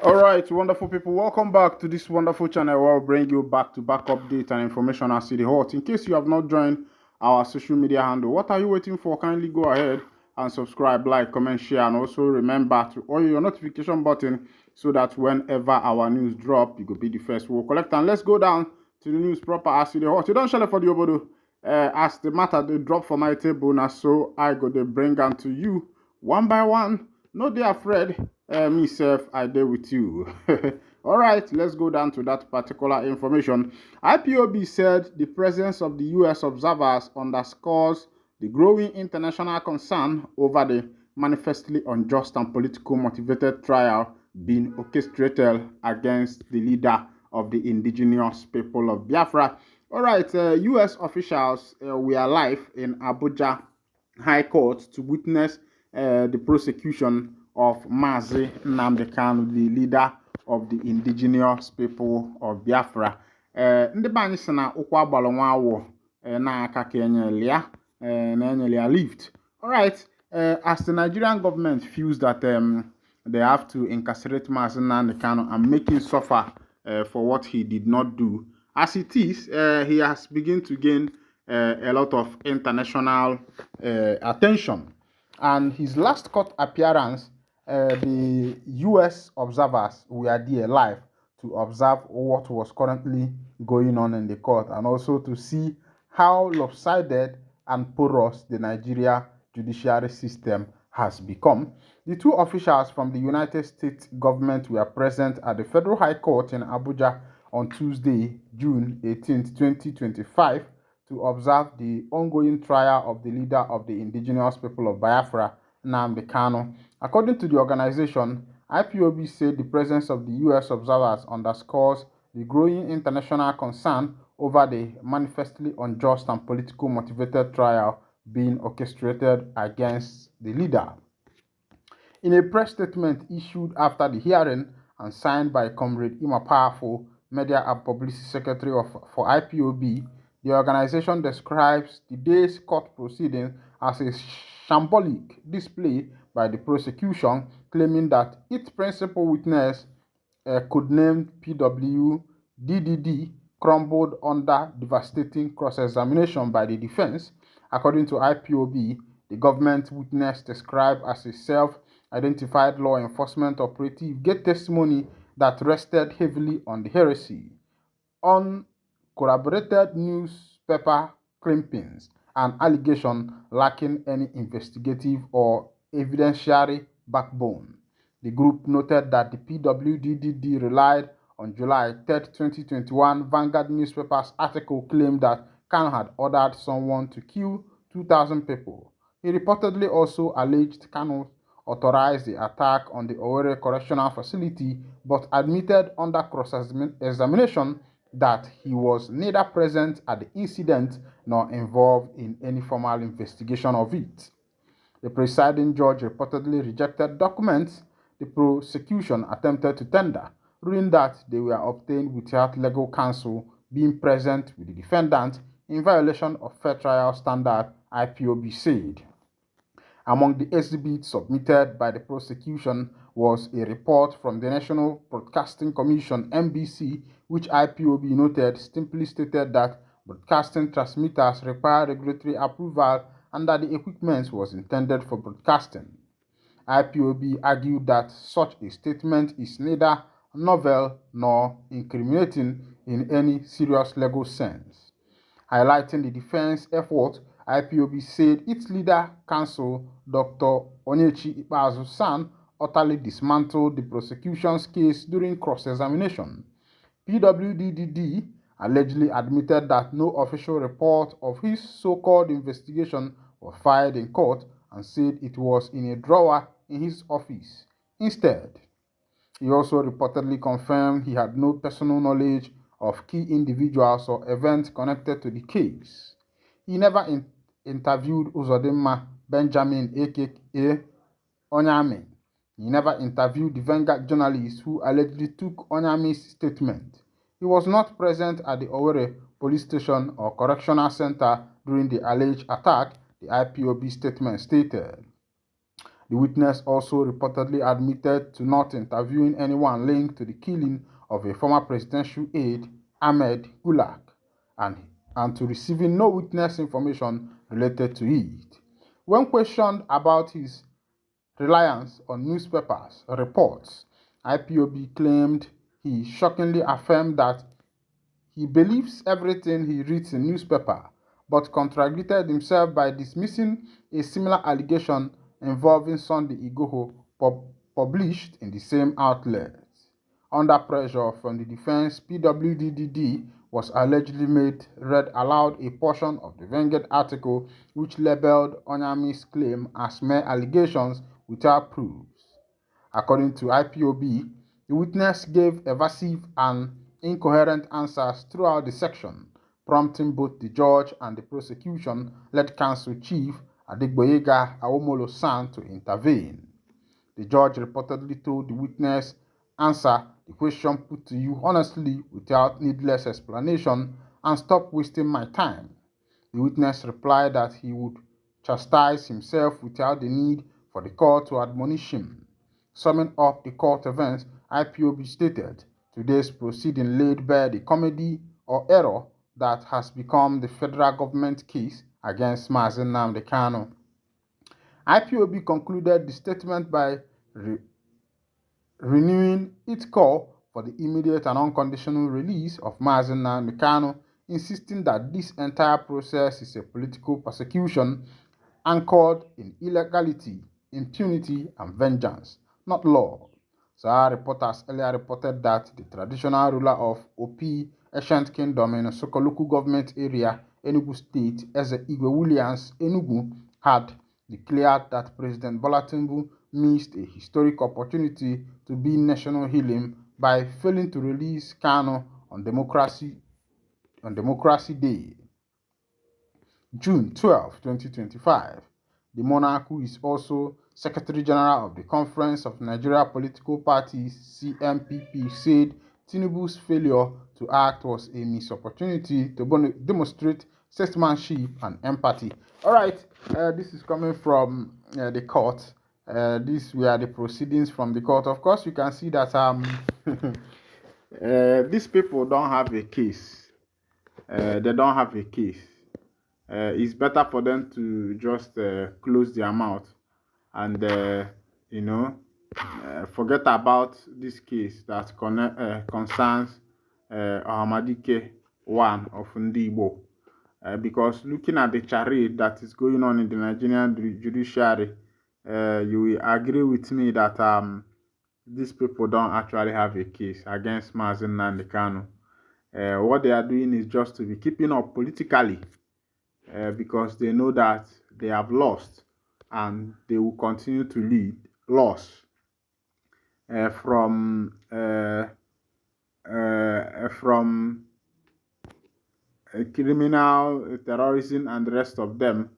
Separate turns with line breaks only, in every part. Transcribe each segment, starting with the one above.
All right, wonderful people, welcome back to this wonderful channel where we'll bring you back-to-back update and information as to the hot. In case you have not joined our social media handle, what are you waiting for? Kindly go ahead and subscribe, like, comment, share, and also remember to on your notification button so that whenever our news drop, you could be the first. We'll collect and let's go down to the news proper as to the hot. You don't share it for the obodo. As the matter they drop for my table now, so I go to bring them to you one by one. No, they afraid. Myself, I deal with you. All right, let's go down to that particular information. IPOB said the presence of the U.S. observers underscores the growing international concern over the manifestly unjust and political motivated trial being orchestrated against the leader of the indigenous people of Biafra. All right, U.S. officials were live in Abuja High Court to witness the prosecution of Mazi Nnamdi, the leader of the indigenous people of Biafra. Ndị be anyị sị na ụkwụ agbara nwa awọ na-aka ka enyelia lift. Alright, as the Nigerian government feels that they have to incarcerate Mazi Nnamdi and make him suffer for what he did not do, as it is, he has begun to gain a lot of international attention. And his last court appearance, the U.S. observers were there live to observe what was currently going on in the court and also to see how lopsided and porous the Nigeria judiciary system has become. The two officials from the United States government were present at the Federal High Court in Abuja on Tuesday, June 18, 2025, to observe the ongoing trial of the leader of the indigenous people of Biafra, Nnamdi. According to the organization, IPOB said the presence of the U.S. observers underscores the growing international concern over the manifestly unjust and politically motivated trial being orchestrated against the leader. In a press statement issued after the hearing and signed by Comrade Ima Powerful, Media and Publicity Secretary for IPOB, the organization describes the day's court proceedings as a shambolic display by the prosecution, claiming that its principal witness, codenamed PWDDD, crumbled under devastating cross-examination by the defense. According to IPOB, the government witness, described as a self-identified law enforcement operative, gave testimony that rested heavily on the heresy, uncorroborated newspaper clippings, and allegations lacking any investigative or evidentiary backbone. The group noted that the PWDDD relied on July 3, 2021 Vanguard newspaper's article claimed that Kanu had ordered someone to kill 2,000 people. He reportedly also alleged Kanu authorized the attack on the Owerri Correctional Facility, but admitted under cross-examination that he was neither present at the incident nor involved in any formal investigation of it. The presiding judge reportedly rejected documents the prosecution attempted to tender, ruling that they were obtained without legal counsel being present with the defendant, in violation of fair trial standard, IPOB said. Among the exhibits submitted by the prosecution was a report from the National Broadcasting Commission (NBC), which IPOB noted simply stated that broadcasting transmitters require regulatory approval and that the equipment was intended for broadcasting. IPOB argued that such a statement is neither novel nor incriminating in any serious legal sense. Highlighting the defense effort, IPOB said its leader counsel, Dr. Onyechi Ikpeazu-San, utterly dismantled the prosecution's case during cross-examination. PWDDD allegedly admitted that no official report of his so-called investigation was filed in court and said it was in a drawer in his office. Instead, he also reportedly confirmed he had no personal knowledge of key individuals or events connected to the case. He never interviewed Uzodimma Benjamin aka Onyame. He never interviewed the Vanguard journalist who allegedly took Onyame's statement. He was not present at the Owerri police station or correctional center during the alleged attack, the IPOB statement stated. The witness also reportedly admitted to not interviewing anyone linked to the killing of a former presidential aide, Ahmed Gulak, and to receiving no witness information related to it. When questioned about his reliance on newspapers reports, IPOB claimed he shockingly affirmed that he believes everything he reads in newspaper, but contradicted himself by dismissing a similar allegation involving Sunday Igboho published in the same outlet. Under pressure from the defense, PWDDD was allegedly read aloud a portion of the Vanguard article which labeled Onyami's claim as mere allegations without proofs. According to IPOB, the witness gave evasive and incoherent answers throughout the section, prompting both the judge and the prosecution-led counsel chief Adegboyega Awomolo-San to intervene. The judge reportedly told the witness, "Answer the question put to you honestly without needless explanation and stop wasting my time." The witness replied that he would chastise himself without the need for the court to admonish him. Summing up the court events, IPOB stated, "Today's proceeding laid bare the comedy or error that has become the federal government case against Mazi Nnamdi Kanu." IPOB concluded the statement by renewing its call for the immediate and unconditional release of Mazi Nnamdi Kanu, insisting that this entire process is a political persecution anchored in illegality, impunity, and vengeance, not law. Sahara reporters earlier reported that the traditional ruler of Opi, Ancient Kingdom in Soko local government area, Enugu State, Eze Igwe Williams Enugu, had declared that President Bola Tinubu missed a historic opportunity to be national healing by failing to release Kanu on Democracy Day, June 12, 2025. The monarch, who is also Secretary General of the Conference of Nigeria Political Parties (CNPP), said Tinubu's failure to act was a missed opportunity to demonstrate statesmanship and empathy. All right, this is coming from the court. These were the proceedings from the court. Of course, you can see that these people don't have a case. They don't have a case. It's better for them to just close their mouth and forget about this case that concerns Ohanezendigbo 1 of Ndigbo. Because looking at the charade that is going on in the Nigerian judiciary, you will agree with me that these people don't actually have a case against Mazi Nnamdi Kanu. What they are doing is just to be keeping up politically, because they know that they have lost and they will continue to lose from criminal terrorism and the rest of them,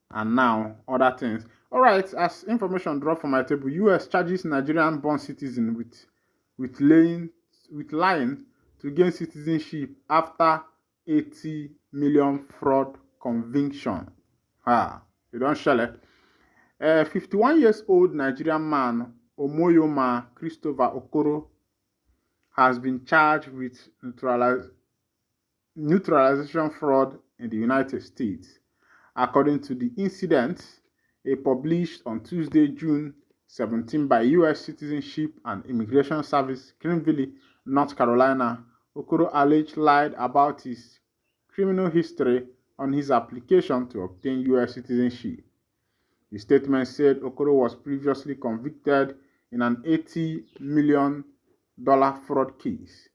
and now other things. All right, as information dropped from my table, U.S. charges Nigerian-born citizen with lying to gain citizenship after 80 million fraud conviction. You don't shell it. 51 years old Nigerian man Omoyoma Christopher Okoro has been charged with neutralization fraud in the United States. According to the incident, published on Tuesday, June 17 by U.S. Citizenship and Immigration Service, Greenville, North Carolina, Okoro allegedly lied about his criminal history on his application to obtain U.S. citizenship. The statement said Okoro was previously convicted in an $80 million fraud case.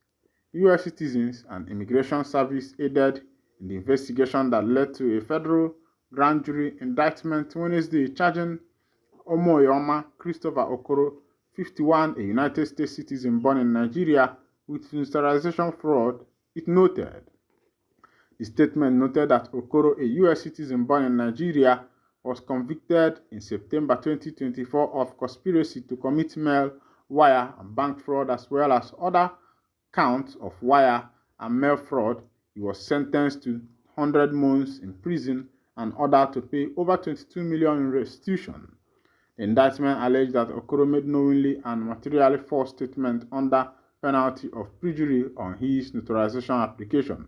U.S. Citizens and Immigration Service aided in the investigation that led to a federal grand jury indictment Wednesday charging Omoyoma Christopher Okoro, 51, a United States citizen born in Nigeria, with neutralization fraud, it noted. The statement noted that Okoro, a U.S. citizen born in Nigeria, was convicted in September 2024 of conspiracy to commit mail, wire, and bank fraud, as well as other counts of wire and mail fraud. He was sentenced to 100 months in prison and ordered to pay over $22 million in restitution. The indictment alleged that Okoro made knowingly and materially false statements under penalty of perjury on his naturalization application.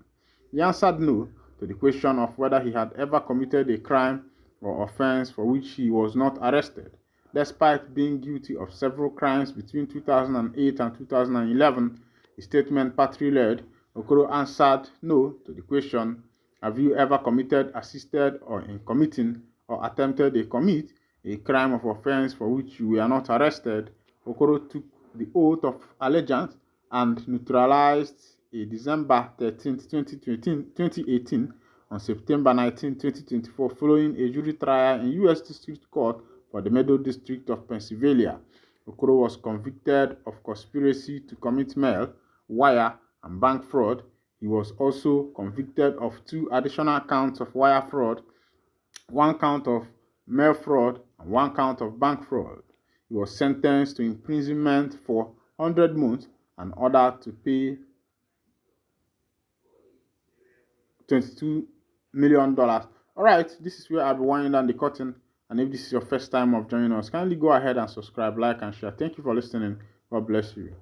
He answered no to the question of whether he had ever committed a crime or offense for which he was not arrested. Despite being guilty of several crimes between 2008 and 2011, a statement partly read, Okoro answered no to the question, have you ever committed, assisted, or in committing or attempted to commit a crime of offense for which you were not arrested? Okoro took the oath of allegiance and neutralized a December 13, 2018 on September 19, 2024 following a jury trial in U.S. District Court for the Middle District of Pennsylvania. Okoro was convicted of conspiracy to commit mail, wire, and bank fraud. He was also convicted of 2 additional counts of wire fraud, 1 count of mail fraud, and 1 count of bank fraud. He was sentenced to imprisonment for 100 months and ordered to pay $22 million. Alright, this is where I'll be winding down the curtain. And if this is your first time of joining us, kindly go ahead and subscribe, like, and share. Thank you for listening. God bless you.